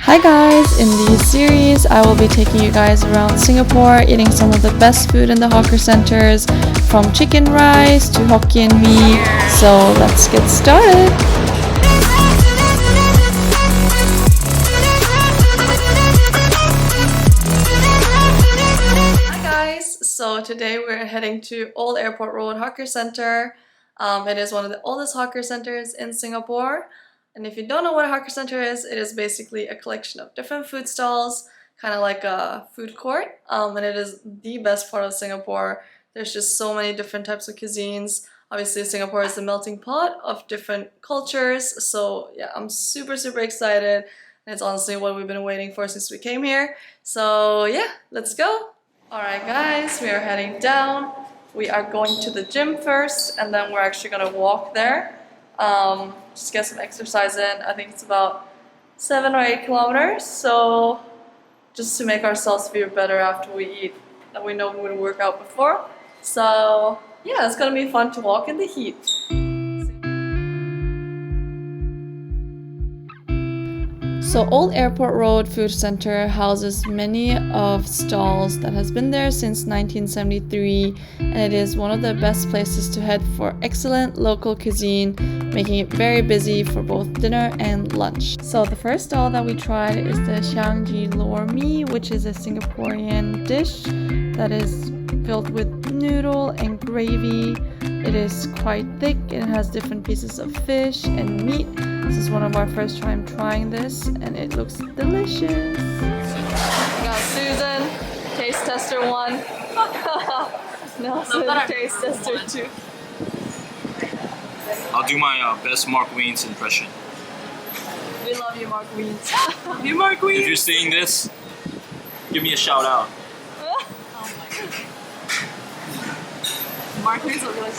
Hi guys, in this series I will be taking you guys around Singapore eating some of the best food in the hawker centers, from chicken rice to Hokkien mee. So let's get started. Hi guys, so today we're heading to Old Airport Road Hawker Center. It is one of the oldest hawker centers in Singapore. And if you don't know what a hawker center is, it is basically a collection of different food stalls, kind of like a food court. And it is the best part of Singapore. There's just so many different types of cuisines. Obviously, Singapore is the melting pot of different cultures. So yeah, I'm super excited. And it's honestly what we've been waiting for since we came here. So yeah, let's go. Alright guys, we are heading down. We are going to the gym first, and then we're actually gonna walk there. Just get some exercise in. I think it's about 7 or 8 kilometers, so just to make ourselves feel better after we eat, and we know we would work out before. So yeah, it's gonna be fun to walk in the heat. So Old Airport Road Food Center houses many of stalls that has been there since 1973, and it is one of the best places to head for excellent local cuisine, making it very busy for both dinner and lunch. So the first stall that we tried is the Xiang Ji Lor Mi, which is a Singaporean dish that is filled with noodle and gravy. It is quite thick and it has different pieces of fish and meat. This is one of our first time trying this, and it looks delicious. We got Susan, taste tester 1. Nelson, taste tester 2. I'll do my best Mark Wiens impression. We love you, Mark Wiens. Love you, Mark Wiens. If you're seeing this, give me a shout out. Mark Wiens will be like,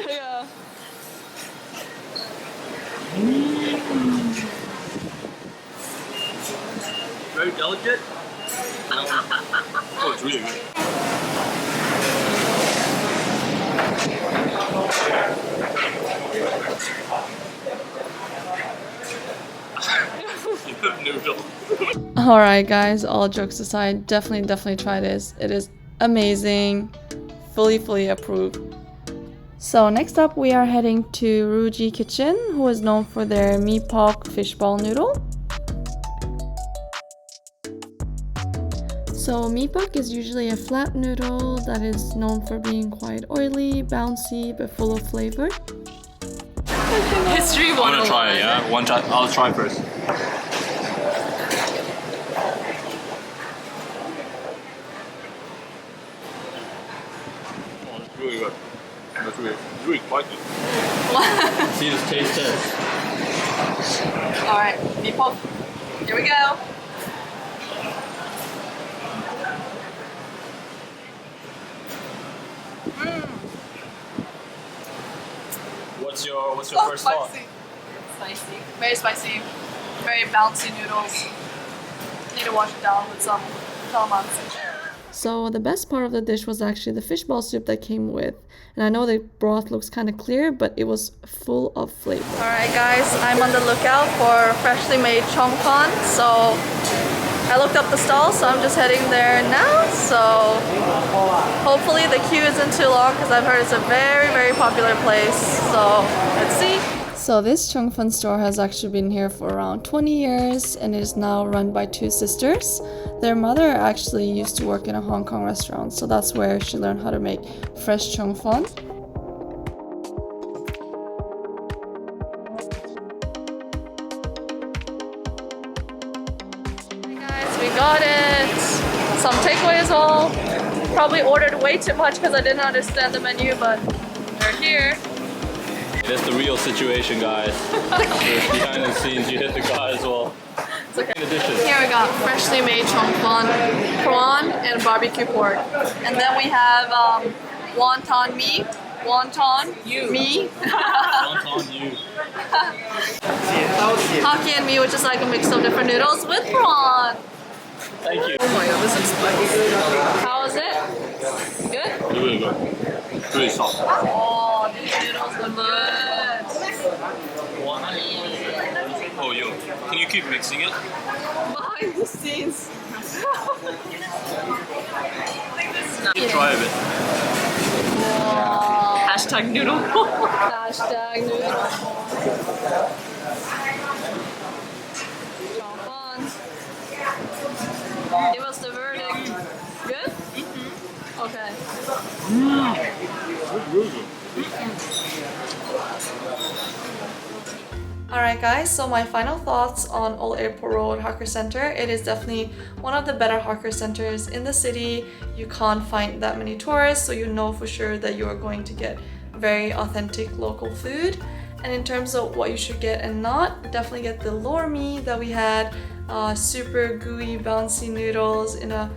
yeah. Very delicate. Oh, it's really good. Noodle. Alright guys, all jokes aside, definitely try this. It is amazing. Fully approved. So next up we are heading to Ruji Kitchen, who is known for their mee pok fishball noodle. So mee pok is usually a flat noodle that is known for being quite oily, bouncy, but full of flavor. History 101. I'm gonna try it, yeah? I'll try first. Oh, it's really good. That's really spicy. See this taste test. Alright, mee pok. Here we go. What's your first thought? Spicy. Very spicy. Very bouncy noodles. Need to wash it down with some calamansi. So the best part of the dish was actually the fishball soup that came with. And I know the broth looks kind of clear, but it was full of flavor. Alright guys, I'm on the lookout for freshly made Chong. So I looked up the stall, so I'm just heading there now. So hopefully the queue isn't too long, because I've heard it's a very popular place. So let's see. So this Chong Fun store has actually been here for around 20 years and is now run by 2 sisters. Their mother actually used to work in a Hong Kong restaurant, so that's where she learned how to make fresh Chong Fun. Hey guys, we got it! Some takeaway as well. Probably ordered way too much because I didn't understand the menu, but they're here. That's the real situation, guys. Behind the scenes, you hit the car as well. It's okay. The dishes. Here we got freshly made Chong Fun, prawn, and barbecue pork. And then we have wonton mee. Wonton mee. Wonton you. Hokkien mee, which is like a mix of different noodles with prawn. Thank you. Oh my god, this looks spicy. How is it? Good? It's really good. It's really soft. Oh, these noodles look good. Oh, yo. Can you keep mixing it? Behind the scenes. Try a bit. Hashtag noodle. Hashtag noodle. Give us the verdict. Good? Mm-hmm. Okay. Alright guys, so my final thoughts on Old Airport Road Hawker Center. It is definitely one of the better hawker centers in the city. You can't find that many tourists, so you know for sure that you are going to get very authentic local food. And in terms of what you should get and not, definitely get the lor mee that we had. Super gooey, bouncy noodles in a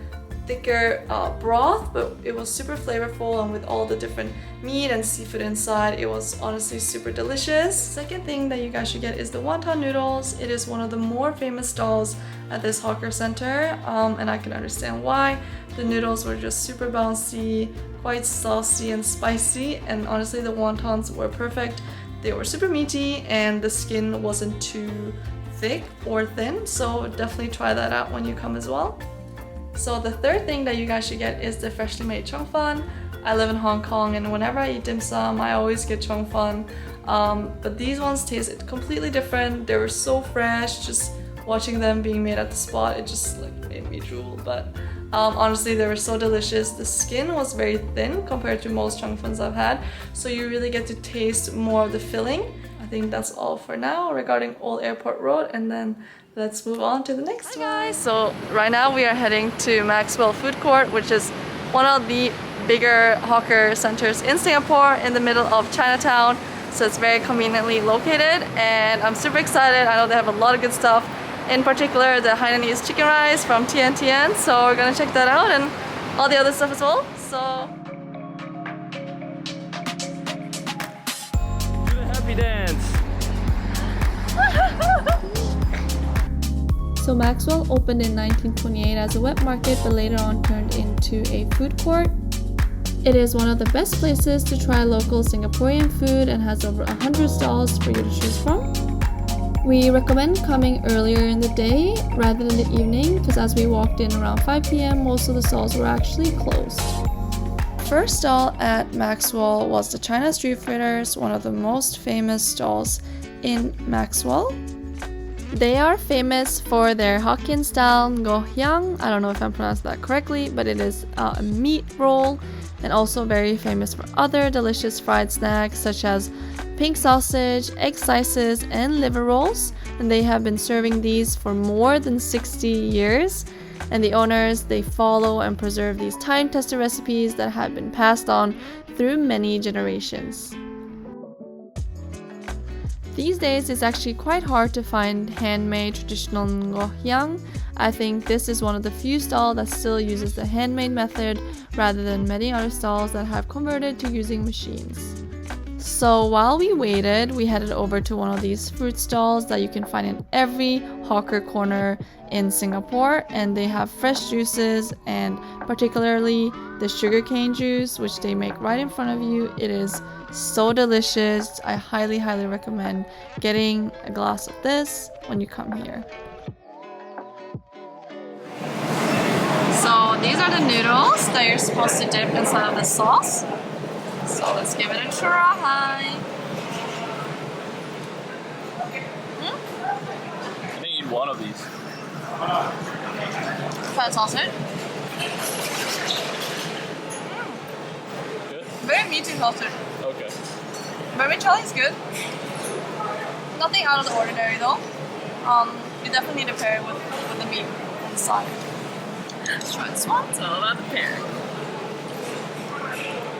thicker broth, but it was super flavorful, and with all the different meat and seafood inside, it was honestly super delicious. Second thing that you guys should get is the wonton noodles. It is one of the more famous stalls at this hawker center, and I can understand why. The noodles were just super bouncy, quite saucy and spicy, and honestly the wontons were perfect. They were super meaty and the skin wasn't too thick or thin, so definitely try that out when you come as well. So the third thing that you guys should get is the freshly made Chong fan. I live in Hong Kong, and whenever I eat dim sum, I always get Chong fan. But these ones tasted completely different. They were so fresh. Just watching them being made at the spot, it just like made me drool. But honestly, they were so delicious. The skin was very thin compared to most Chong fans I've had, so you really get to taste more of the filling. I think that's all for now regarding Old Airport Road, and then let's move on to the next one. Hi guys, so right now we are heading to Maxwell Food Court, which is one of the bigger hawker centers in Singapore in the middle of Chinatown. So it's very conveniently located, and I'm super excited. I know they have a lot of good stuff, in particular the Hainanese chicken rice from Tian Tian, so we're gonna check that out and all the other stuff as well. So Do the happy dance. So Maxwell opened in 1928 as a wet market, but later on turned into a food court. It is one of the best places to try local Singaporean food and has over 100 stalls for you to choose from. We recommend coming earlier in the day rather than the evening, because as we walked in around 5 p.m, most of the stalls were actually closed. First stall at Maxwell was the China Street Fritters, one of the most famous stalls in Maxwell. They are famous for their Hokkien style ngoh hiang. I don't know if I'm pronouncing that correctly, but it is a meat roll, and also very famous for other delicious fried snacks such as pink sausage, egg slices, and liver rolls. And they have been serving these for more than 60 years. And the owners, they follow and preserve these time-tested recipes that have been passed on through many generations. These days, it's actually quite hard to find handmade traditional ngoh hiang. I think this is one of the few stalls that still uses the handmade method rather than many other stalls that have converted to using machines. So while we waited, we headed over to one of these fruit stalls that you can find in every hawker corner in Singapore, and they have fresh juices, and particularly the sugarcane juice, which they make right in front of you. It is so delicious. I highly recommend getting a glass of this when you come here. So these are the noodles that you're supposed to dip inside of the sauce. So let's give it a try. I think eat one of these. Fried sausage. Good? Very meaty sausage. Okay. Vermicelli is good. Nothing out of the ordinary though. You definitely need to pair it with the meat inside. Let's try this one. It's all about the pairing.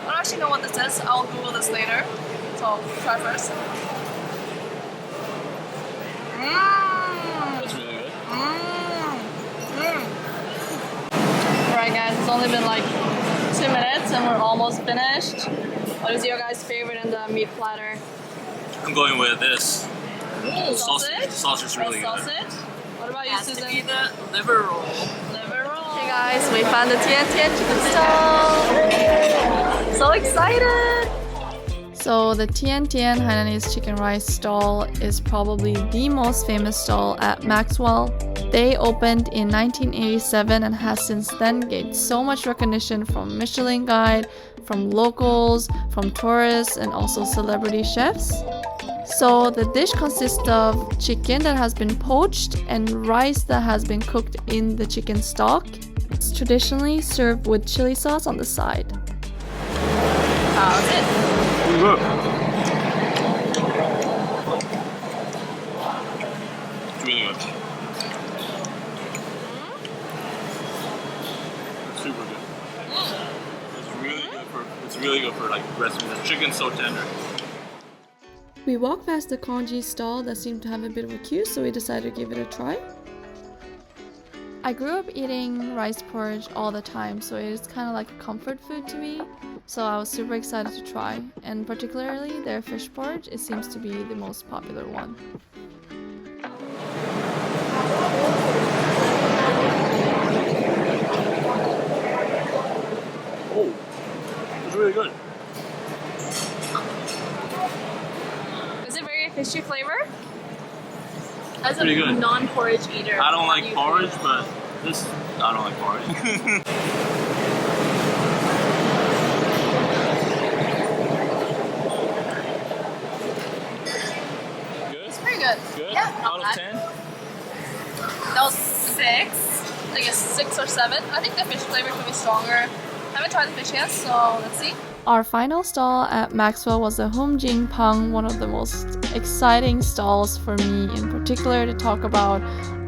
I don't actually know what this is. I'll Google this later. So try first. That's really good. Alright guys, it's only been like 2 minutes and we're almost finished. What is your guys' favorite in the meat platter? I'm going with this. Ooh, sausage? The sausage is really good. Sausage? What about you, Has Susan? to be the liver roll. Liver roll. Hey guys, we found the Tian Tian chicken stall. So excited! So the Tian Tian Hainanese chicken rice stall is probably the most famous stall at Maxwell. They opened in 1987 and has since then gained so much recognition from Michelin Guide, from locals, from tourists, and also celebrity chefs. So the dish consists of chicken that has been poached and rice that has been cooked in the chicken stock. It's traditionally served with chili sauce on the side. How's it? Good. It's really good. It's super good. It's really good for like breast meat. The chicken's so tender. We walked past the congee stall that seemed to have a bit of a queue, so we decided to give it a try. I grew up eating rice porridge all the time, so it is kind of like a comfort food to me. So I was super excited to try, and particularly their fish porridge, it seems to be the most popular one. Oh, it's really good. Is it very fishy flavor? As Pretty a good. non-porridge eater, I don't how do like you porridge, feel? but this, I don't like porridge. Good? It's pretty good. Good? Yeah, not Out of bad. 10? That was 6. I guess 6 or 7. I think the fish flavor could be stronger. I haven't tried the fish yet, so let's see. Our final stall at Maxwell was the Hum Jing Pang, one of the most exciting stalls for me in particular to talk about.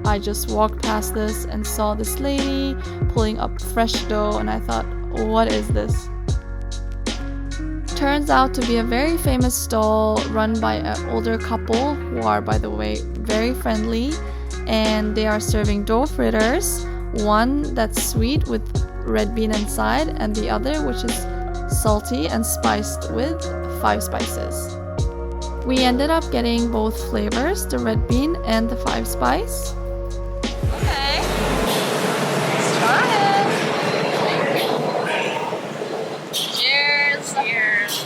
I just walked past this and saw this lady pulling up fresh dough, and I thought, what is this? Turns out to be a very famous stall run by an older couple who are, by the way, very friendly, and they are serving dough fritters, one that's sweet with red bean inside and the other which is salty and spiced with 5 spices. We ended up getting both flavors, the red bean and the 5 spice. Okay. Let's try it. Cheers. Cheers.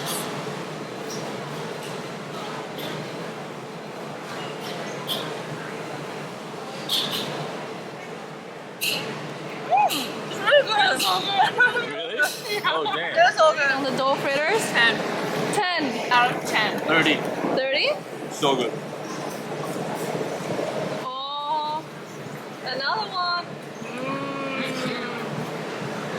It's really good. It's so good. Really? Yeah. Oh, damn. It's so good. On the dough fritters? 10. 10 out of 10. 30. 30? So good. Oh, another one.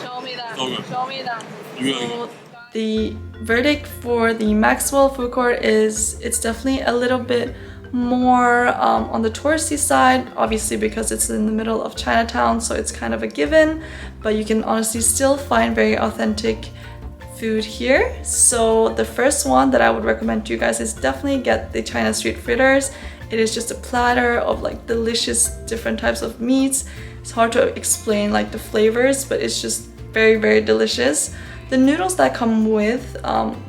Show me that. So good. Show me that. Really good. The verdict for the Maxwell food court is it's definitely a little bit more on the touristy side, obviously because it's in the middle of Chinatown, so it's kind of a given, but you can honestly still find very authentic food here. So the first one that I would recommend to you guys is definitely get the China Street fritters. It is just a platter of like delicious different types of meats. It's hard to explain like the flavors, but it's just very, very delicious. The noodles that come with,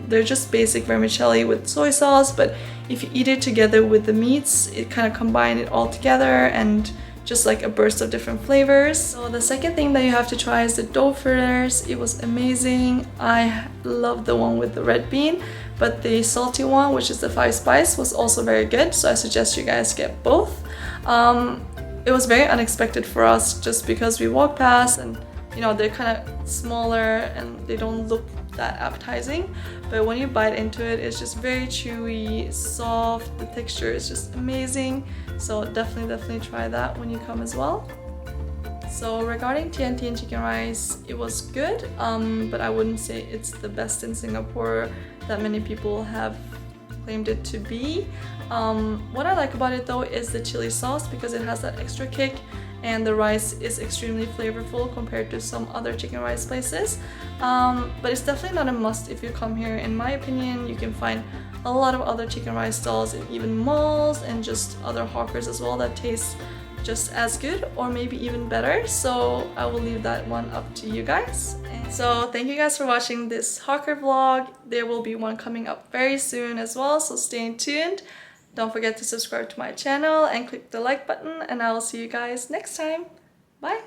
they're just basic vermicelli with soy sauce, but if you eat it together with the meats, it kind of combines it all together and just like a burst of different flavors. So the second thing that you have to try is the dough fritters. It was amazing. I love the one with the red bean, but the salty one, which is the 5 spice, was also very good. So I suggest you guys get both. It was very unexpected for us just because we walked past and you know, they're kind of smaller and they don't look that appetizing, but when you bite into it, it's just very chewy, soft. The texture is just amazing. So definitely try that when you come as well. So regarding Tian Tian chicken rice, it was good, but I wouldn't say it's the best in Singapore that many people have claimed it to be. What I like about it though is the chili sauce because it has that extra kick, and the rice is extremely flavorful compared to some other chicken rice places. But it's definitely not a must if you come here. In my opinion, you can find a lot of other chicken rice stalls in even malls and just other hawkers as well that taste just as good or maybe even better. So I will leave that one up to you guys. And so thank you guys for watching this hawker vlog. There will be one coming up very soon as well, so stay tuned. Don't forget to subscribe to my channel and click the like button, and I will see you guys next time. Bye!